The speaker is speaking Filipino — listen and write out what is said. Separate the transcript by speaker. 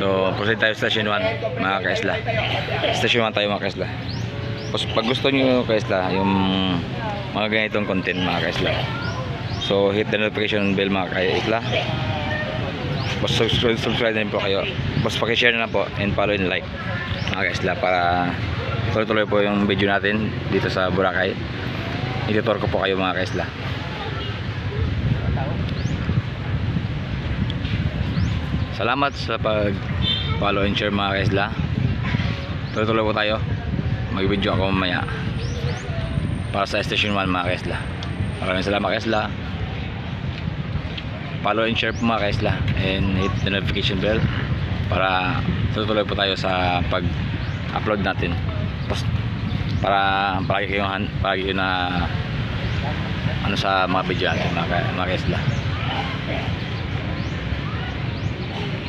Speaker 1: So proceed tayo sa station 1 mga kaisla. Station 1 tayo mga kaisla. Pag gusto nyo kaisla yung mga ganitong content mga kaisla, so hit the notification bell mga kaisla. Basta subscribe din po kayo. Basta pakishare na lang po and follow and like mga kaisla para tuloy-tuloy po yung video natin dito sa Boracay. Itutur ko po kayo mga kaisla. Salamat sa pag follow and share mga kaisla. Tuloy-tuloy po tayo. Mag-video ako mamaya para sa station 1 mga kaisla. Maraming salamat kaisla. Follow and share po mga kaisla and hit the notification bell para tuloy-tuloy po tayo sa pag-upload natin. Para palagi kayo na ano sa mga video natin mga kaisla.